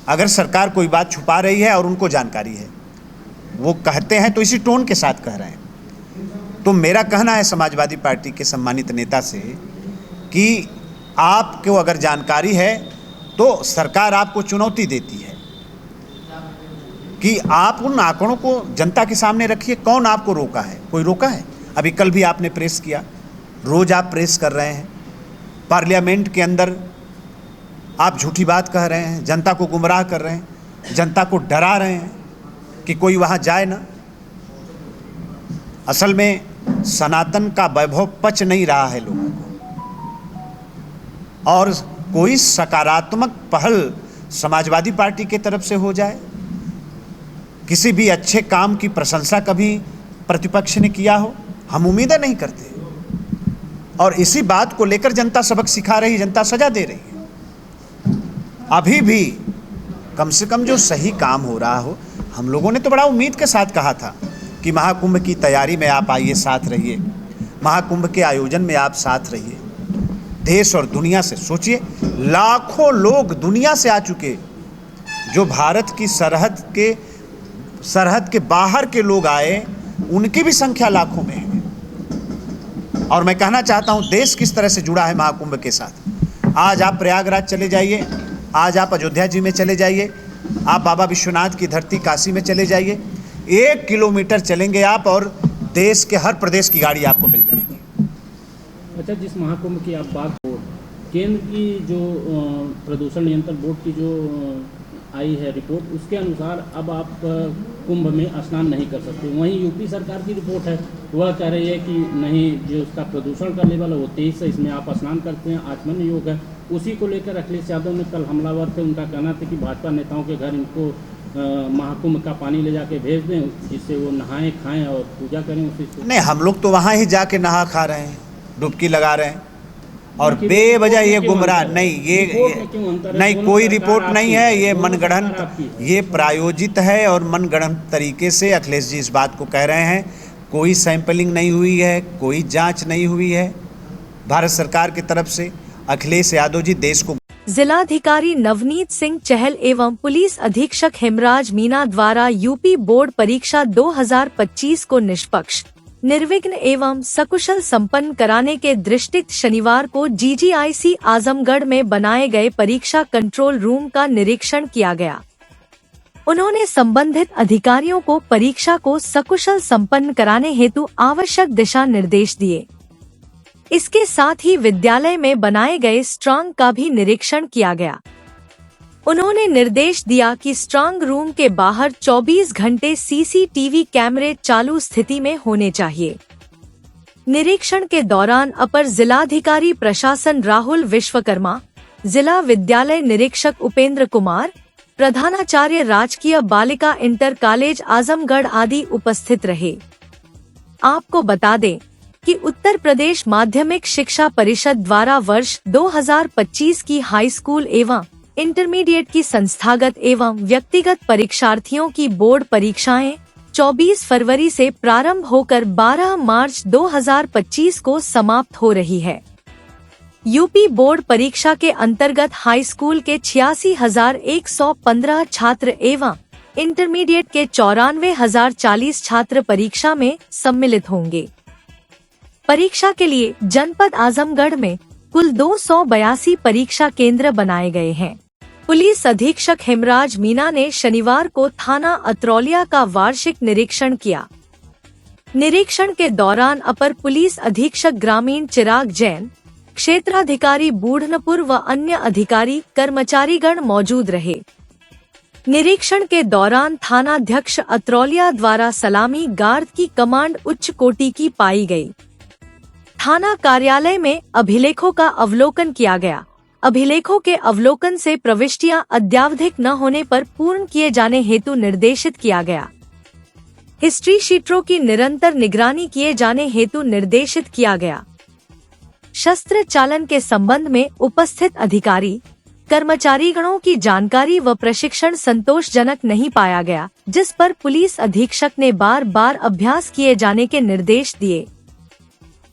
S11: अगर सरकार कोई बात छुपा रही है और उनको जानकारी है, वो कहते हैं तो इसी टोन के साथ कह रहे हैं। तो मेरा कहना है समाजवादी पार्टी के सम्मानित नेता से कि आपको अगर जानकारी है तो सरकार आपको चुनौती देती है कि आप उन आंकड़ों को जनता के सामने रखिए। कौन आपको रोका है? कोई रोका है? अभी कल भी आपने प्रेस किया, रोज़ आप प्रेस कर रहे हैं, पार्लियामेंट के अंदर आप झूठी बात कह रहे हैं, जनता को गुमराह कर रहे हैं, जनता को डरा रहे हैं कि कोई वहाँ जाए ना। असल में सनातन का वैभव पच नहीं रहा है लोगों को, और कोई सकारात्मक पहल समाजवादी पार्टी की तरफ से हो जाए, किसी भी अच्छे काम की प्रशंसा कभी प्रतिपक्ष ने किया हो, हम उम्मीदें नहीं करते। और इसी बात को लेकर जनता सबक सिखा रही, जनता सजा दे रही है। अभी भी कम से कम जो सही काम हो रहा हो, हम लोगों ने तो बड़ा उम्मीद के साथ कहा था कि महाकुंभ की तैयारी में आप आइए, साथ रहिए, महाकुंभ के आयोजन में आप साथ रहिए। देश और दुनिया से सोचिए, लाखों लोग दुनिया से आ चुके, जो भारत की सरहद के बाहर के लोग आए, उनकी भी संख्या लाखों में है। और मैं कहना चाहता हूं देश किस तरह से जुड़ा है महाकुंभ के साथ। आज आप प्रयागराज चले जाइए, आज आप अयोध्या जी में चले जाइए, आप बाबा विश्वनाथ की धरती काशी में चले जाइए, 1 किलोमीटर चलेंगे आप और देश के हर प्रदेश की गाड़ी आपको मिल जाएगी।
S4: अच्छा, जिस महाकुंभ की आप बात हो, केंद्र की जो प्रदूषण नियंत्रण बोर्ड की जो आई है रिपोर्ट, उसके अनुसार अब आप कुंभ में स्नान नहीं कर सकते। वहीं यूपी सरकार की रिपोर्ट है, वह कह रही है कि नहीं, जो उसका प्रदूषण का लेवल है वो 23 है, इसमें आप स्नान करते हैं, आचमन योग है। उसी को लेकर अखिलेश यादव ने कल हमलावर थे, उनका कहना था कि भाजपा नेताओं के घर इनको महाकुंभ का पानी ले जाके भेज दें, जिससे वो नहाएं, खाएं और पूजा करें उसी से।
S11: नहीं, हम लोग तो वहाँ ही जाके नहा खा रहे हैं, डुबकी लगा रहे हैं, और बेवजह ये गुमराह नहीं, ये नहीं, कोई रिपोर्ट नहीं है, ये मनगढ़ंत, ये प्रायोजित है और मनगढ़ंत तरीके से अखिलेश जी इस बात को कह रहे हैं। कोई सैंपलिंग नहीं हुई है, कोई जांच नहीं हुई है भारत सरकार की तरफ से। अखिलेश यादव जी देश को।
S2: जिलाधिकारी नवनीत सिंह चहल एवं पुलिस अधीक्षक हेमराज मीना द्वारा यूपी बोर्ड परीक्षा 2025 को निष्पक्ष, निर्विघ्न एवं सकुशल संपन्न कराने के दृष्टित शनिवार को GGIC आजमगढ़ में बनाए गए परीक्षा कंट्रोल रूम का निरीक्षण किया गया। उन्होंने संबंधित अधिकारियों को परीक्षा को सकुशल संपन्न कराने हेतु आवश्यक दिशा निर्देश दिए। इसके साथ ही विद्यालय में बनाए गए स्ट्रांग का भी निरीक्षण किया गया। उन्होंने निर्देश दिया कि स्ट्रांग रूम के बाहर 24 घंटे CCTV कैमरे चालू स्थिति में होने चाहिए। निरीक्षण के दौरान अपर जिलाधिकारी प्रशासन राहुल विश्वकर्मा, जिला विद्यालय निरीक्षक उपेंद्र कुमार, प्रधानाचार्य राजकीय बालिका इंटर कॉलेज आजमगढ़ आदि उपस्थित रहे। आपको बता दें कि उत्तर प्रदेश माध्यमिक शिक्षा परिषद द्वारा वर्ष 2025 की हाई स्कूल एवं इंटरमीडिएट की संस्थागत एवं व्यक्तिगत परीक्षार्थियों की बोर्ड परीक्षाएं 24 फरवरी से प्रारंभ होकर 12 मार्च 2025 को समाप्त हो रही है। यूपी बोर्ड परीक्षा के अंतर्गत हाई स्कूल के 86,115 छात्र एवं इंटरमीडिएट के 94,040 छात्र परीक्षा में सम्मिलित होंगे। परीक्षा के लिए जनपद आजमगढ़ में कुल 282 परीक्षा केंद्र बनाए गए हैं। पुलिस अधीक्षक हेमराज मीना ने शनिवार को थाना अतरौलिया का वार्षिक निरीक्षण किया। निरीक्षण के दौरान अपर पुलिस अधीक्षक ग्रामीण चिराग जैन, क्षेत्राधिकारी बूढ़नपुर व अन्य अधिकारी कर्मचारीगण मौजूद रहे। निरीक्षण के दौरान थानाध्यक्ष अतरौलिया द्वारा सलामी गार्ड की कमांड उच्च कोटि की पाई गई। थाना कार्यालय में अभिलेखों का अवलोकन किया गया अभिलेखों के अवलोकन से प्रविष्टियां अद्यावधिक न होने पर पूर्ण किए जाने हेतु निर्देशित किया गया। हिस्ट्री शीटरों की निरंतर निगरानी किए जाने हेतु निर्देशित किया गया। शस्त्र चालन के संबंध में उपस्थित अधिकारी कर्मचारीगणों की जानकारी व प्रशिक्षण संतोषजनक नहीं पाया गया, जिस पर पुलिस अधीक्षक ने बार बार अभ्यास किए जाने के निर्देश दिए।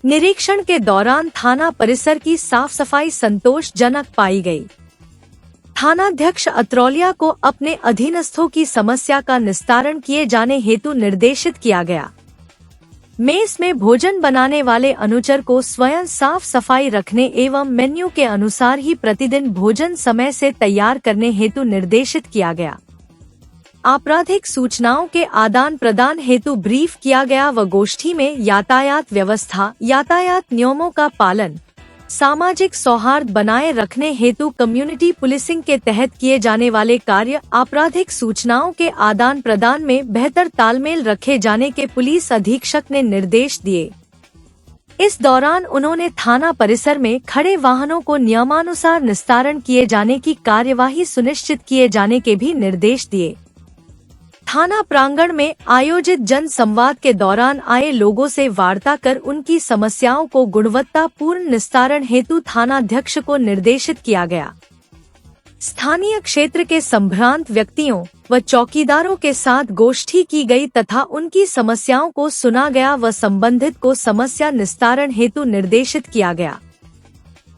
S2: निरीक्षण के दौरान थाना परिसर की साफ सफाई संतोषजनक पाई गई। थानाध्यक्ष अत्रौलिया को अपने अधीनस्थों की समस्या का निस्तारण किए जाने हेतु निर्देशित किया गया। मेस में भोजन बनाने वाले अनुचर को स्वयं साफ सफाई रखने एवं मेन्यू के अनुसार ही प्रतिदिन भोजन समय से तैयार करने हेतु निर्देशित किया गया। आपराधिक सूचनाओं के आदान प्रदान हेतु ब्रीफ किया गया व गोष्ठी में यातायात व्यवस्था, यातायात नियमों का पालन, सामाजिक सौहार्द बनाए रखने हेतु कम्युनिटी पुलिसिंग के तहत किए जाने वाले कार्य, आपराधिक सूचनाओं के आदान प्रदान में बेहतर तालमेल रखे जाने के पुलिस अधीक्षक ने निर्देश दिए। इस दौरान उन्होंने थाना परिसर में खड़े वाहनों को नियमानुसार निस्तारण किए जाने की कार्यवाही सुनिश्चित किए जाने के भी निर्देश दिए। थाना प्रांगण में आयोजित जन संवाद के दौरान आए लोगों से वार्ता कर उनकी समस्याओं को गुणवत्तापूर्ण निस्तारण हेतु थानाध्यक्ष को निर्देशित किया गया। स्थानीय क्षेत्र के संभ्रांत व्यक्तियों व चौकीदारों के साथ गोष्ठी की गई तथा उनकी समस्याओं को सुना गया व संबंधित को समस्या निस्तारण हेतु निर्देशित किया गया।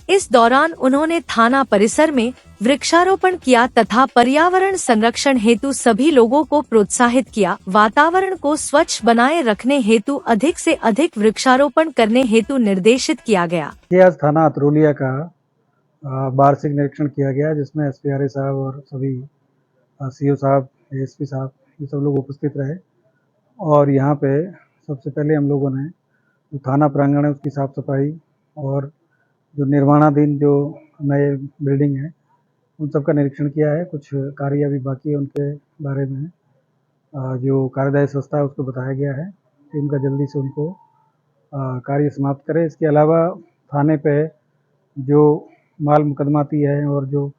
S2: इस दौरान उन्होंने थाना परिसर में वृक्षारोपण किया तथा पर्यावरण संरक्षण हेतु सभी लोगों को प्रोत्साहित किया। वातावरण को स्वच्छ बनाए रखने हेतु अधिक से अधिक वृक्षारोपण करने हेतु निर्देशित किया गया।
S12: आज थाना अतरौलिया का वार्षिक निरीक्षण किया गया, जिसमें एसपीआरए साहब और सभी सीओ साहब, एएसपी साहब, ये सब लोग उपस्थित रहे। और यहाँ पे सबसे पहले हम लोगों ने जो थाना प्रांगण है उसकी साफ सफाई और जो निर्माणाधीन जो नए बिल्डिंग है उन सब का निरीक्षण किया है। कुछ कार्य अभी बाकी है, उनके बारे में जो कार्यदायी संस्था है उसको बताया गया है कि उनका जल्दी से उनको कार्य समाप्त करें। इसके अलावा थाने पे जो माल मुकदमाती है और जो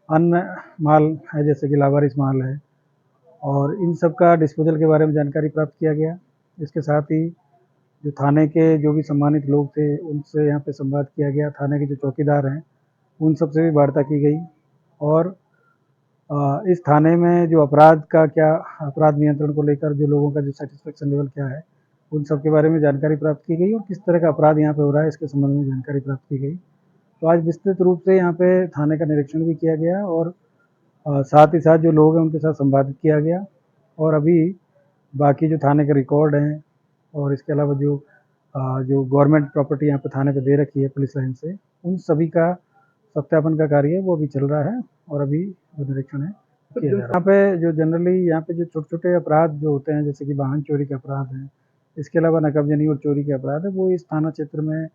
S12: अन्य माल है जैसे कि लावारिस माल है और इन सब का डिस्पोजल के बारे में जानकारी प्राप्त किया गया। इसके साथ ही जो थाने के जो भी सम्मानित लोग थे उनसे यहाँ पे संवाद किया गया। थाने के जो चौकीदार हैं उन सब से भी वार्ता की गई और इस थाने में जो अपराध का क्या, अपराध नियंत्रण को लेकर जो लोगों का जो सेटिस्फेक्शन लेवल क्या है उन सब के बारे में जानकारी प्राप्त की गई और किस तरह का अपराध यहाँ पे हो रहा है इसके संबंध में जानकारी प्राप्त की गई। तो आज विस्तृत रूप से यहाँ पे थाने का निरीक्षण भी किया गया और साथ ही साथ जो लोग हैं उनके साथ संवाद किया गया। और अभी बाकी जो थाने के रिकॉर्ड हैं और इसके अलावा जो गवर्नमेंट प्रॉपर्टी यहाँ पे थाने पे दे रखी है पुलिस लाइन से, उन सभी का सत्यापन का कार्य है वो अभी चल रहा है और अभी जो निरीक्षण है किया जा रहा है। यहाँ पे जो जनरली यहाँ पे जो छोटे छोटे अपराध जो होते हैं जैसे कि वाहन चोरी के अपराध हैं, इसके अलावा नकबजनी और चोरी के अपराध है, वो इस थाना क्षेत्र में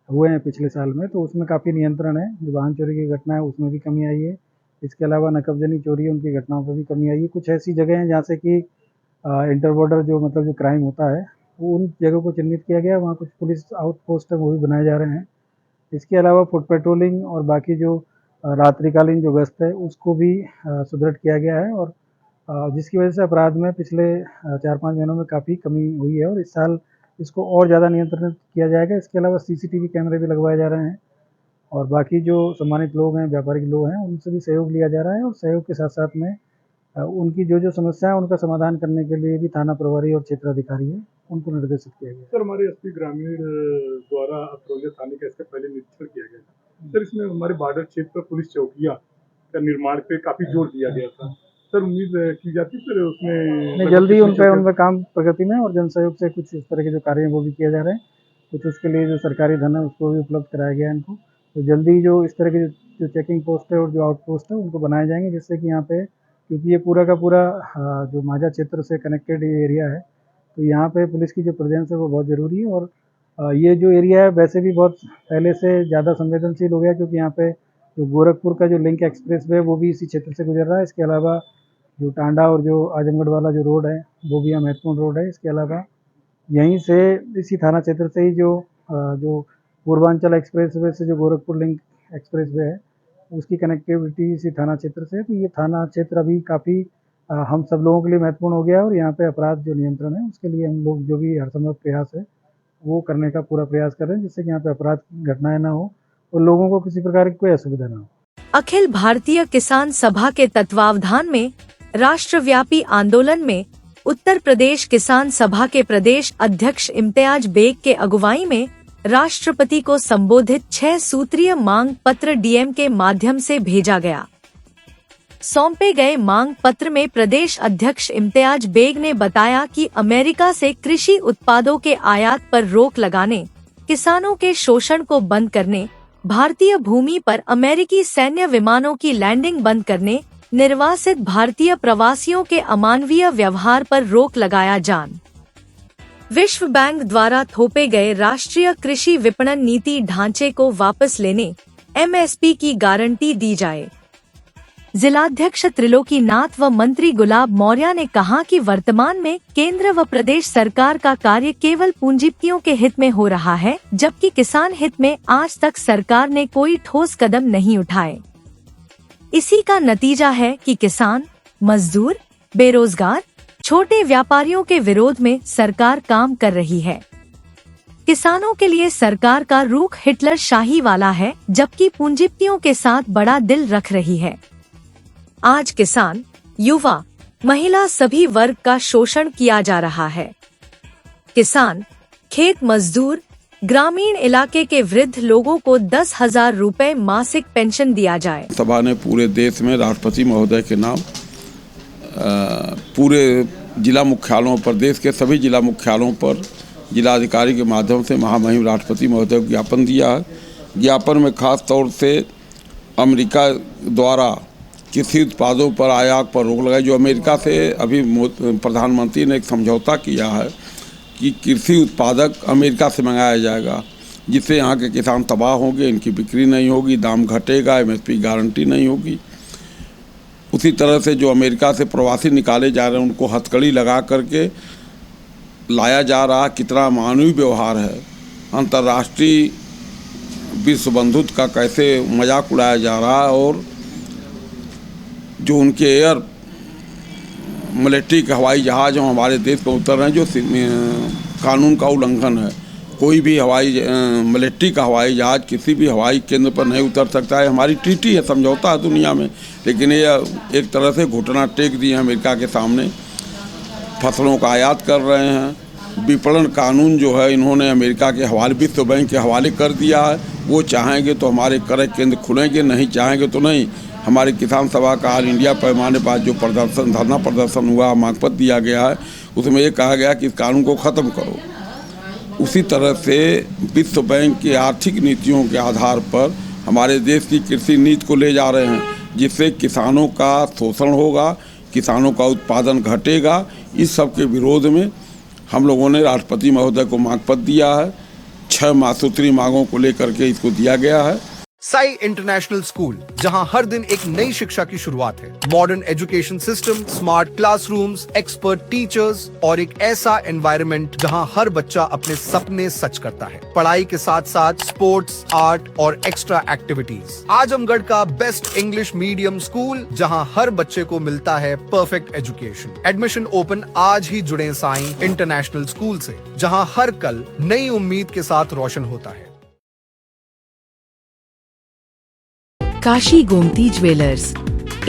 S12: हुए हैं पिछले साल में, तो उसमें काफ़ी नियंत्रण है। जो वाहन चोरी की घटना है उसमें भी कमी आई है। इसके अलावा नकबजनी चोरी है उनकी घटनाओं पर भी कमी आई है। कुछ ऐसी जगह हैं जहाँ से कि इंटर बॉर्डर जो मतलब जो क्राइम होता है वो उन जगहों को चिन्हित किया गया, वहाँ कुछ पुलिस आउटपोस्ट है वो भी बनाए जा रहे हैं। इसके अलावा फुट पेट्रोलिंग और बाकी जो रात्रिकालीन जो गश्त है उसको भी सुदृढ़ किया गया है और जिसकी वजह से अपराध में पिछले 4-5 महीनों में काफ़ी कमी हुई है और इस साल इसको और ज़्यादा नियंत्रित किया जाएगा। इसके अलावा सीसीटीवी कैमरे भी लगवाए जा रहे हैं और बाकी जो सम्मानित लोग हैं, व्यापारिक लोग हैं, उनसे भी सहयोग लिया जा रहा है और सहयोग के साथ साथ में उनकी जो समस्या है उनका समाधान करने के लिए भी थाना प्रभारी और क्षेत्राधिकारी है उनको निर्देशित किया गया।
S13: सर, हमारे एसपी ग्रामीण द्वारा अतरौलिया थाने का इसका पहले निरीक्षण किया गया। सर, इसमें हमारे बॉर्डर क्षेत्र पर पुलिस चौकियां का निर्माण पे काफी जोर दिया गया था। सर, उम्मीद की जाती है उसमें
S12: जल्दी उनपे काम प्रगति में और जन सहयोग से कुछ इस तरह के जो कार्य हैं वो भी किए जा रहे हैं। कुछ उसके लिए जो सरकारी धन है उसको भी उपलब्ध कराया गया है इनको। तो जल्दी जो इस तरह के जो चेकिंग पोस्ट है और जो आउटपोस्ट है उनको बनाए जाएंगे, जिससे कि यहाँ पे, क्योंकि ये पूरा का पूरा जो माझा क्षेत्र से कनेक्टेड एरिया है, तो यहाँ पे पुलिस की जो प्रेजेंस है वो बहुत ज़रूरी है। और ये जो एरिया है वैसे भी बहुत पहले से ज़्यादा संवेदनशील हो गया, क्योंकि यहाँ पे जो गोरखपुर का जो लिंक एक्सप्रेस वे वो भी इसी क्षेत्र से गुजर रहा है। इसके अलावा जो टांडा और जो आजमगढ़ वाला जो रोड है वो भी यहाँ महत्वपूर्ण रोड है। इसके अलावा यहीं से इसी थाना क्षेत्र से ही जो पूर्वांचल एक्सप्रेस वे से जो गोरखपुर लिंक एक्सप्रेस वे है उसकी कनेक्टिविटी इसी थाना क्षेत्र से, तो ये थाना क्षेत्र अभी काफ़ी हम सब लोगों के लिए महत्वपूर्ण हो गया है और यहाँ पे अपराध जो नियंत्रण है उसके लिए हम लोग जो भी हर संभव प्रयास है वो करने का पूरा प्रयास कर रहे हैं, जिससे कि यहाँ पे अपराध की घटनाएं ना हो और लोगों को किसी प्रकार की कोई असुविधा ना हो।
S2: अखिल भारतीय किसान सभा के तत्वावधान में राष्ट्रव्यापी आंदोलन में उत्तर प्रदेश किसान सभा के प्रदेश अध्यक्ष इम्तियाज बेग के अगुवाई में राष्ट्रपति को संबोधित 6 सूत्रीय मांग पत्र डीएम के माध्यम से भेजा गया। सौंपे गए मांग पत्र में प्रदेश अध्यक्ष इम्तियाज बेग ने बताया कि अमेरिका से कृषि उत्पादों के आयात पर रोक लगाने, किसानों के शोषण को बंद करने, भारतीय भूमि पर अमेरिकी सैन्य विमानों की लैंडिंग बंद करने, निर्वासित भारतीय प्रवासियों के अमानवीय व्यवहार पर रोक लगाया जान। विश्व बैंक द्वारा थोपे गए राष्ट्रीय कृषि विपणन नीति ढांचे को वापस लेने, एमएसपी की गारंटी दी जाए। जिलाध्यक्ष त्रिलोकी नाथ व मंत्री गुलाब मौर्य ने कहा कि वर्तमान में केंद्र व प्रदेश सरकार का कार्य केवल पूंजीपतियों के हित में हो रहा है, जबकि किसान हित में आज तक सरकार ने कोई ठोस कदम नहीं उठाए। इसी का नतीजा है कि किसान, मजदूर, बेरोजगार, छोटे व्यापारियों के विरोध में सरकार काम कर रही है। किसानों के लिए सरकार का रुख हिटलर शाही वाला है, जबकि पूंजीपतियों के साथ बड़ा दिल रख रही है। आज किसान, युवा, महिला सभी वर्ग का शोषण किया जा रहा है। किसान, खेत मजदूर, ग्रामीण इलाके के वृद्ध लोगों को 10,000 रुपए मासिक पेंशन दिया जाए।
S14: सभा ने पूरे देश में राष्ट्रपति महोदय के नाम पूरे जिला मुख्यालयों पर, देश के सभी जिला मुख्यालयों पर जिलाधिकारी के माध्यम से महामहिम राष्ट्रपति महोदय को ज्ञापन दिया है। ज्ञापन में खास तौर से अमेरिका द्वारा कृषि उत्पादों पर आयात पर रोक लगाई। जो अमेरिका से अभी प्रधानमंत्री ने एक समझौता किया है कि कृषि उत्पादक अमेरिका से मंगाया जाएगा, जिससे यहाँ के किसान तबाह होंगे, इनकी बिक्री नहीं होगी, दाम घटेगा, एमएसपी गारंटी नहीं होगी। उसी तरह से जो अमेरिका से प्रवासी निकाले जा रहे हैं उनको हथकड़ी लगा करके लाया जा रहा, कितना मानवीय व्यवहार है। अंतर्राष्ट्रीय विश्व बंधुत्व का कैसे मजाक उड़ाया जा रहा है और जो उनके एयर मिलिट्री के हवाई जहाज़ जो हमारे देश पर उतर रहे हैं, जो कानून का उल्लंघन है। कोई भी मिलिट्री का हवाई जहाज़ किसी भी हवाई केंद्र पर नहीं उतर सकता है। हमारी ट्रीटी है, समझौता है दुनिया में, लेकिन ये एक तरह से घुटना टेक दिए अमेरिका के सामने। फसलों का आयात कर रहे हैं। विपणन कानून जो है इन्होंने अमेरिका के हवाले, विश्व बैंक के हवाले कर दिया है। वो चाहेंगे तो हमारे क्रय केंद्र खुलेंगे, नहीं चाहेंगे तो नहीं। हमारे किसान सभा का ऑल इंडिया पैमाने पर जो प्रदर्शन, धरना प्रदर्शन हुआ, मांगपत्र दिया गया है, उसमें ये कहा गया कि इस कानून को ख़त्म करो। उसी तरह से विश्व बैंक की आर्थिक नीतियों के आधार पर हमारे देश की कृषि नीति को ले जा रहे हैं, जिससे किसानों का शोषण होगा, किसानों का उत्पादन घटेगा। इस सब के विरोध में हम लोगों ने राष्ट्रपति महोदय को मांगपत्र दिया है। 6 सूत्री मांगों को लेकर के इसको दिया गया है।
S15: साई इंटरनेशनल स्कूल, जहां हर दिन एक नई शिक्षा की शुरुआत है। Modern education system, smart classrooms, expert teachers और एक ऐसा एनवायरनमेंट जहां हर बच्चा अपने सपने सच करता है। पढ़ाई के साथ साथ स्पोर्ट्स, आर्ट और एक्स्ट्रा एक्टिविटीज। आजमगढ़ का बेस्ट इंग्लिश मीडियम स्कूल, जहां हर बच्चे को मिलता है परफेक्ट एजुकेशन। एडमिशन ओपन, आज ही जुड़े साई इंटरनेशनल स्कूल से, जहां हर कल नई उम्मीद के साथ रोशन होता है।
S16: Kashi Gomti jewellers,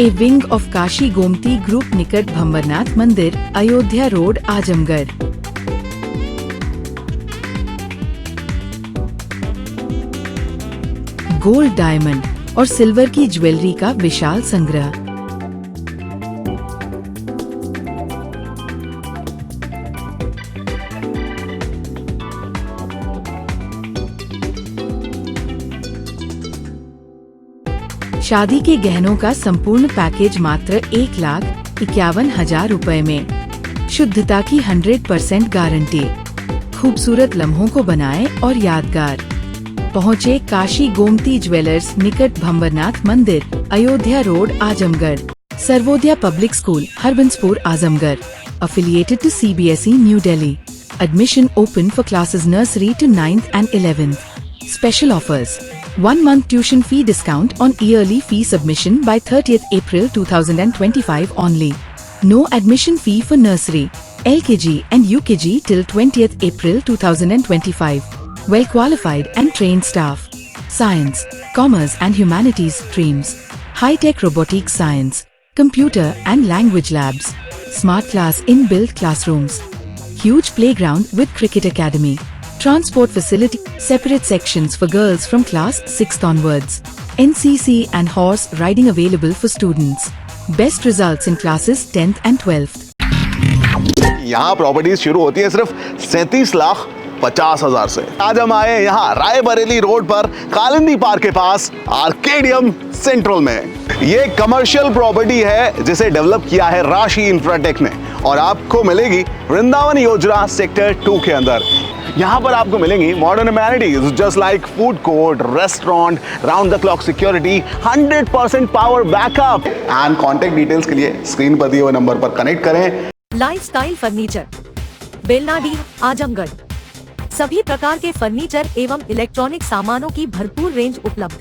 S16: a wing of Kashi Gomti group, निकट भंवरनाथ मंदिर, Ayodhya road, Azamgarh. Gold, diamond और सिल्वर की ज्वेलरी का विशाल संग्रह। शादी के गहनों का संपूर्ण पैकेज मात्र 1,51,000 रुपए में। शुद्धता की 100% गारंटी। खूबसूरत लम्हों को बनाएं और यादगार। पहुँचे काशी गोमती ज्वेलर्स, निकट भंवरनाथ मंदिर, Ayodhya road, Azamgarh. Sarvodaya public school, Harbanspur, Azamgarh, affiliated to CBSE, New Delhi. Admission open for classes nursery to 9th and 11th. Special offers: 1 month tuition fee discount on yearly fee submission by 30th April 2025 only. No admission fee for nursery, LKG and UKG till 20th April 2025. Well qualified and trained staff. Science, Commerce and Humanities streams. High-tech robotics science, computer and language labs. Smart class inbuilt classrooms. Huge playground with cricket academy. Transport facility, separate sections for girls from class 6th onwards. NCC and horse riding available for students. Best results in classes 10th and 12th.
S17: यहाँ properties शुरू होती है सिर्फ 37,50,000 से। आज हम आए यहाँ रायबरेली रोड पर कालिंदी पार्क के पास आर्केडियम सेंट्रल में। ये कमर्शियल प्रॉपर्टी है जिसे डेवलप किया है राशि इंफ्राटेक ने और आपको मिलेगी वृंदावन योजना सेक्टर 2 के अंदर। यहाँ पर आपको मिलेंगी modern amenities just like food court, restaurant, round the clock security, 100% power backup and contact details के लिए स्क्रीन पर दिए हुए नंबर पर कनेक्ट करें।
S2: Lifestyle furniture, Belnadi, Azamgarh. सभी प्रकार के फर्नीचर एवं इलेक्ट्रॉनिक सामानों की भरपूर रेंज उपलब्ध।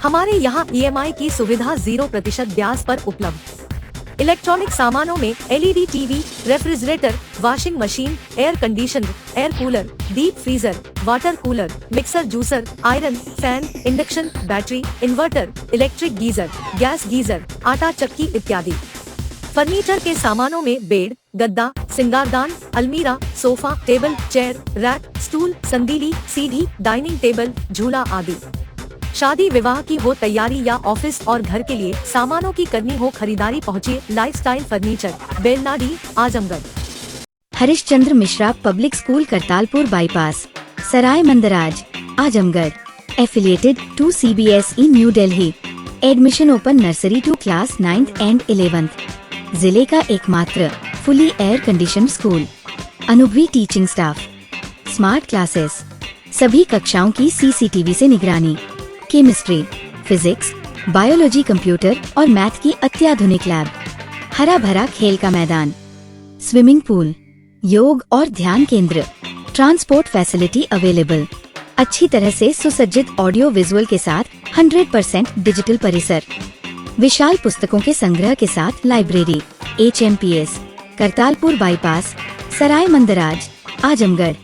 S2: हमारे यहाँ EMI की सुविधा 0% ब्याज पर उपलब्ध। इलेक्ट्रॉनिक सामानों में LED TV, refrigerator, washing machine, air conditioner, air cooler, deep freezer, water cooler, mixer juicer, iron, fan, induction, battery, inverter, electric geyser, gas geyser, आटा चक्की इत्यादि। फर्नीचर के सामानों में बेड, गद्दा, सिंगारदान, अलमीरा, sofa, table, chair, rack, stool, संदीली, सीढ़ी, डाइनिंग टेबल, झूला आदि। शादी विवाह की हो तैयारी या ऑफिस और घर के लिए सामानों की करनी हो खरीदारी, पहुँचिए lifestyle furniture, Belnadi, Azamgarh.
S18: Harishchandra Mishra public school Kartalpur bypass, Sarai Mandraj, Azamgarh. Affiliated to CBSE new Delhi. Admission open nursery to class 9th and 11th। जिले का एकमात्र फुली एयर कंडीशन स्कूल। अनुभवी टीचिंग स्टाफ। Smart classes. सभी कक्षाओं की CCTV से निगरानी। केमिस्ट्री, फिजिक्स, बायोलॉजी, कंप्यूटर और मैथ की अत्याधुनिक लैब। हरा भरा खेल का मैदान। स्विमिंग पूल, योग और ध्यान केंद्र। Transport facility available. अच्छी तरह से सुसज्जित ऑडियो विजुअल के साथ 100% डिजिटल परिसर। विशाल पुस्तकों के संग्रह के साथ library. HMPS, Kartalpur bypass, Sarai Mandraj, Azamgarh.